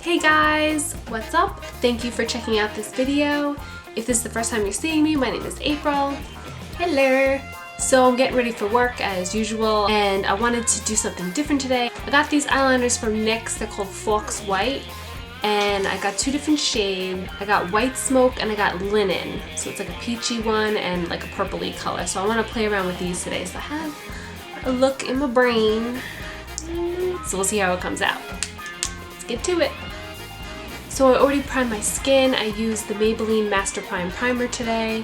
Hey guys, what's up? Thank you for checking out this video. If this is the first time you're seeing me, my name is April. Hello. So I'm getting ready for work as usual, and I wanted to do something different today. I got these eyeliners from NYX. They're called Faux Whites, and I got two different shades. I got White Smoke and I got Linen. So it's like a peachy one and like a purpley color. So I want to play around with these today. So I have a look in my brain. So we'll see how it comes out. Let's get to it. So I already primed my skin. I used the Maybelline Master Prime Primer today.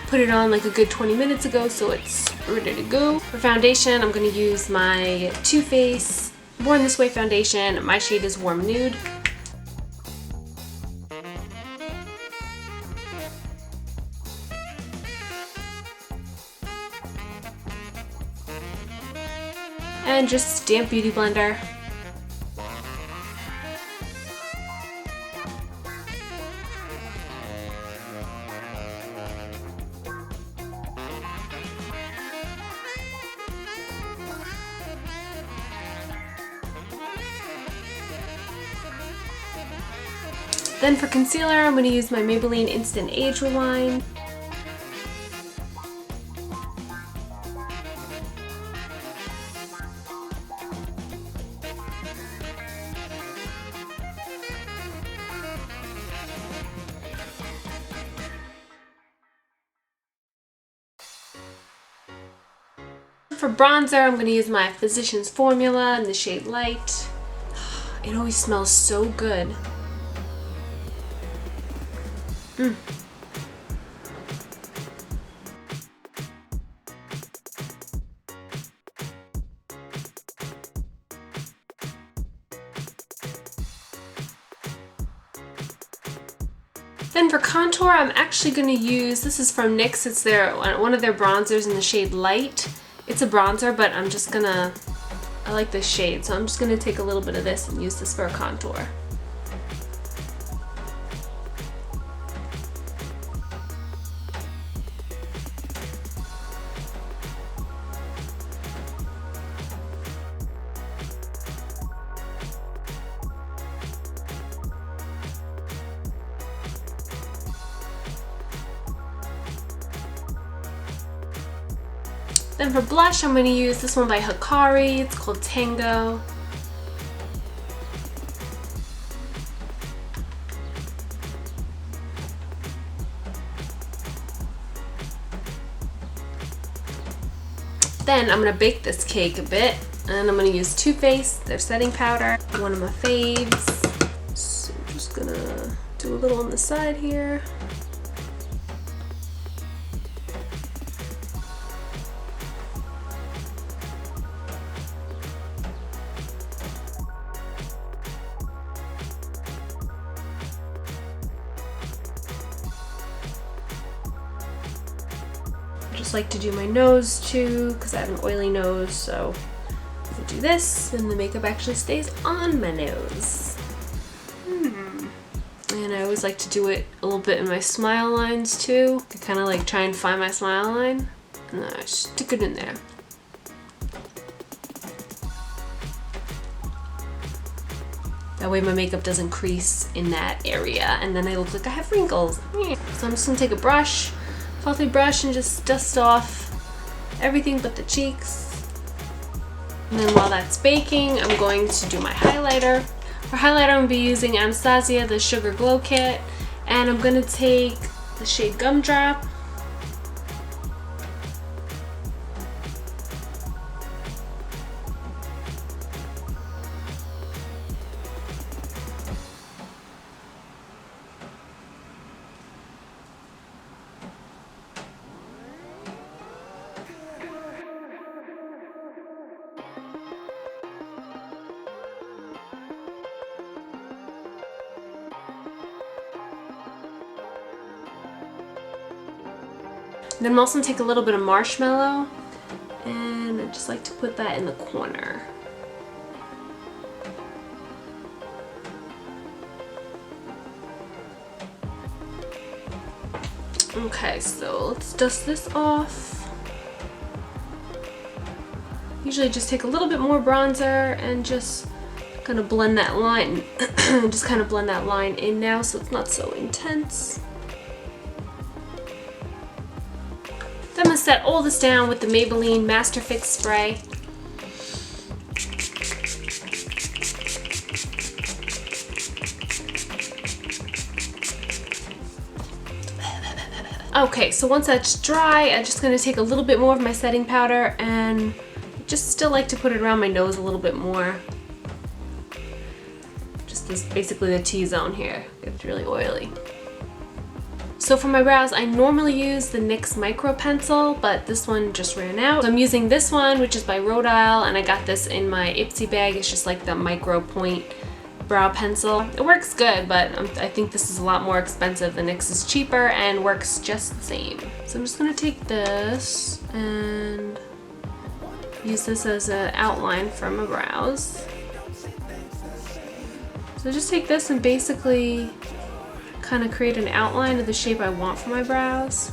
Put it on like a good 20 minutes ago, so it's ready to go. For foundation, I'm going to use my Too Faced Born This Way foundation. My shade is Warm Nude. And just damp beauty blender. Then for concealer, I'm going to use my Maybelline Instant Age Rewind. For bronzer, I'm going to use my Physicians Formula in the shade Light. It always smells so good. Then for contour, I'm actually going to use, this is from NYX, it's one of their bronzers in the shade Light. It's a bronzer, but I'm just gonna, I like this shade, so I'm just gonna take a little bit of this and use this for a contour. Then for blush, I'm going to use this one by Hikari. It's called Tango. Then I'm going to bake this cake a bit, and I'm going to use Too Faced, their setting powder, one of my faves. So I'm just going to do a little on the side here. I just like to do my nose too because I have an oily nose, so if I do this, then the makeup actually stays on my nose. And I always like to do it a little bit in my smile lines too. I kind of like try and find my smile line and then I stick it in there. That way my makeup doesn't crease in that area and then I look like I have wrinkles. So I'm just going to take a brush, fluffy brush, and just dust off everything but the cheeks. And then while that's baking, I'm going to do my highlighter. For highlighter, I'm going to be using Anastasia, the Sugar Glow Kit, and I'm going to take the shade Gumdrop. Then I'm also going to take a little bit of marshmallow, and I just like to put that in the corner. Okay, so let's dust this off. Usually just take a little bit more bronzer and just Gonna blend that line, just kind of blend that line in now so it's not so intense. Then I'm gonna set all this down with the Maybelline Master Fix spray. Okay, so once that's dry, I'm just gonna take a little bit more of my setting powder and just still like to put it around my nose a little bit more. Just this, basically the T-zone here. It's really oily. So for my brows, I normally use the NYX Micro Pencil, but this one just ran out. So I'm using this one, which is by Rhode Isle, and I got this in my Ipsy bag. It's just like the micro point brow pencil. It works good, but I think this is a lot more expensive. The NYX is cheaper and works just the same. So I'm just gonna take this and use this as an outline for my brows. So just take this and basically kind of create an outline of the shape I want for my brows.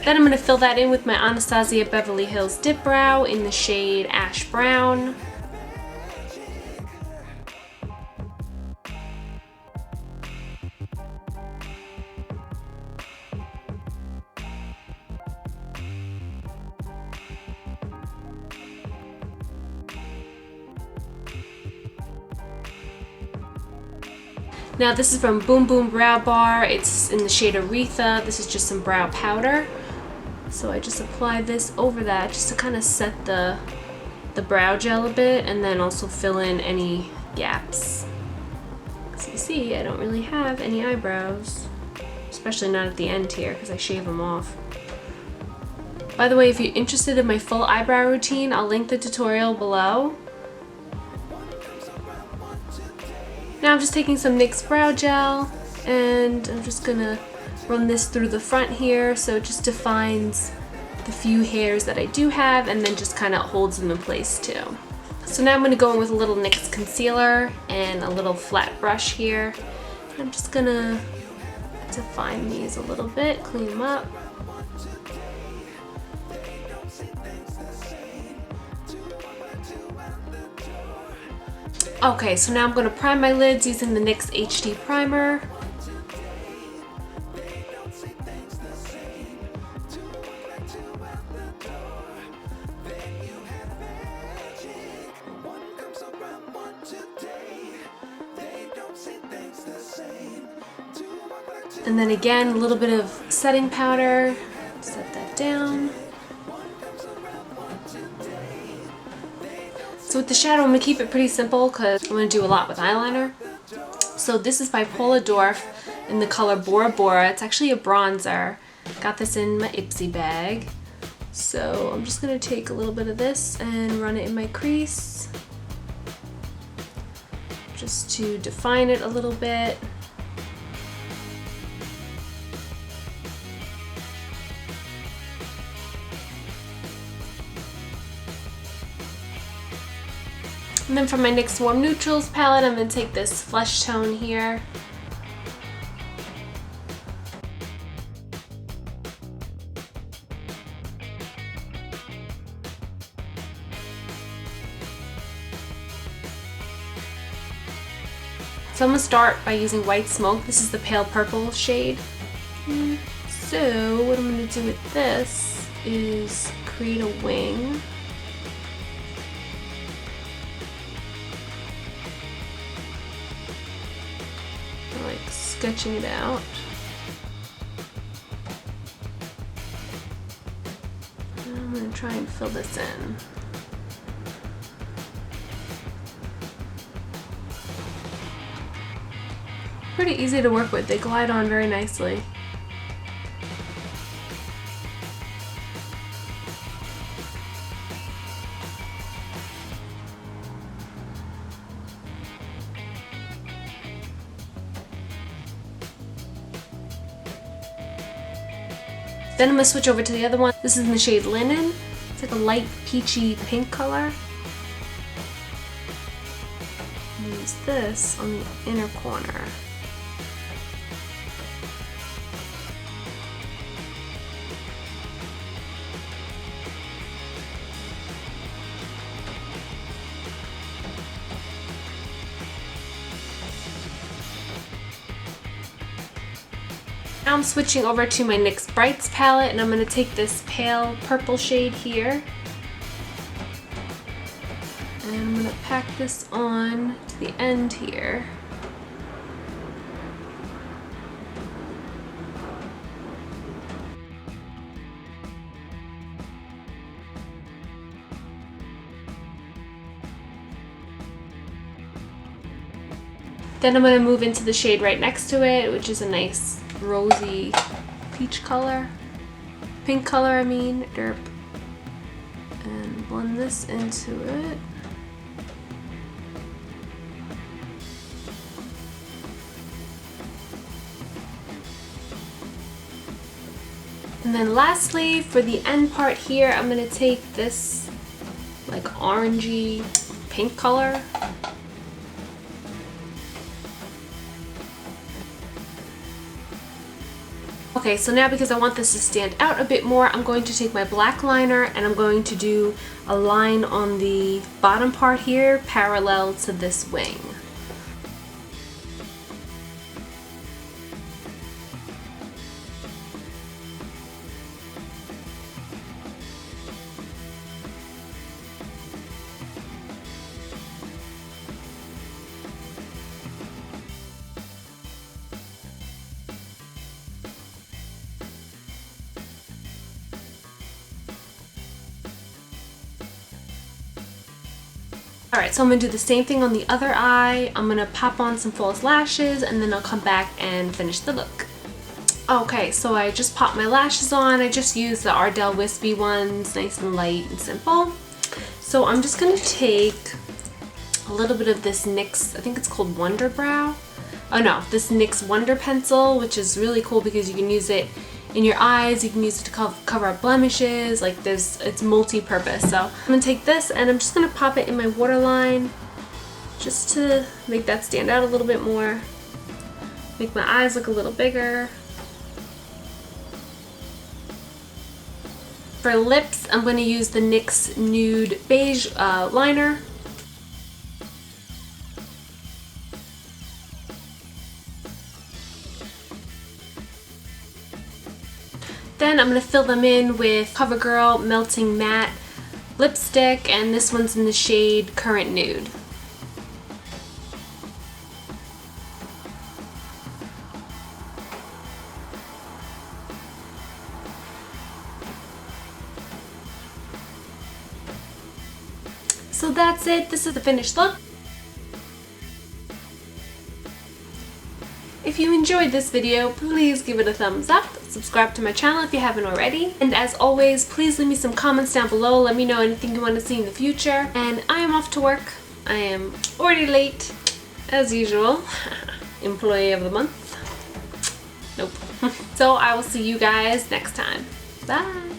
Then I'm going to fill that in with my Anastasia Beverly Hills Dip Brow in the shade Ash Brown. Now this is from Boom Boom Brow Bar. It's in the shade Aretha. This is just some brow powder. So I just apply this over that just to kind of set the brow gel a bit and then also fill in any gaps. As you see, I don't really have any eyebrows, especially not at the end here because I shave them off. By the way, if you're interested in my full eyebrow routine, I'll link the tutorial below. Now I'm just taking some NYX brow gel and I'm just gonna run this through the front here so it just defines the few hairs that I do have and then just kind of holds them in place too. So now I'm gonna go in with a little NYX concealer and a little flat brush here. I'm just gonna define these a little bit, clean them up. Okay, so now I'm going to prime my lids using the NYX HD Primer. And then again, a little bit of setting powder, set that down. So with the shadow, I'm going to keep it pretty simple because I'm going to do a lot with eyeliner. So this is by Paula Dorff in the color Bora Bora. It's actually a bronzer. Got this in my Ipsy bag. So I'm just going to take a little bit of this and run it in my crease, just to define it a little bit. And then for my NYX Warm Neutrals palette, I'm going to take this flesh tone here. So I'm going to start by using White Smoke. This is the pale purple shade. So what I'm going to do with this is create a wing. Like sketching it out. I'm going to try and fill this in. Pretty easy to work with. They glide on very nicely. Then I'm going to switch over to the other one. This is in the shade Linen. It's like a light peachy pink color. Use this on the inner corner. Now I'm switching over to my NYX Brights palette, and I'm going to take this pale purple shade here. And I'm going to pack this on to the end here. Then I'm going to move into the shade right next to it, which is a nice rosy peach color. Pink color, I mean. Derp. And blend this into it. And then lastly, for the end part here, I'm going to take this like orangey pink color. Okay, so now because I want this to stand out a bit more, I'm going to take my black liner and I'm going to do a line on the bottom part here parallel to this wing. Alright, so I'm going to do the same thing on the other eye. I'm going to pop on some false lashes and then I'll come back and finish the look. Okay, so I just popped my lashes on. I just used the Ardell Wispy ones, nice and light and simple. So I'm just going to take a little bit of this NYX, I think it's called Wonder Brow. Oh no, this NYX Wonder Pencil, which is really cool because you can use it in your eyes, you can use it to cover up blemishes, like it's multi-purpose. So I'm gonna take this and I'm just gonna pop it in my waterline just to make that stand out a little bit more, make my eyes look a little bigger. For lips, I'm gonna use the NYX Nude Beige liner. Then I'm going to fill them in with CoverGirl Melting Matte lipstick, and this one's in the shade Current Nude. So that's it. This is the finished look. If you enjoyed this video, please give it a thumbs up, subscribe to my channel if you haven't already, and as always, please leave me some comments down below, let me know anything you want to see in the future, and I am off to work. I am already late, as usual. Employee of the month. Nope. So I will see you guys next time. Bye!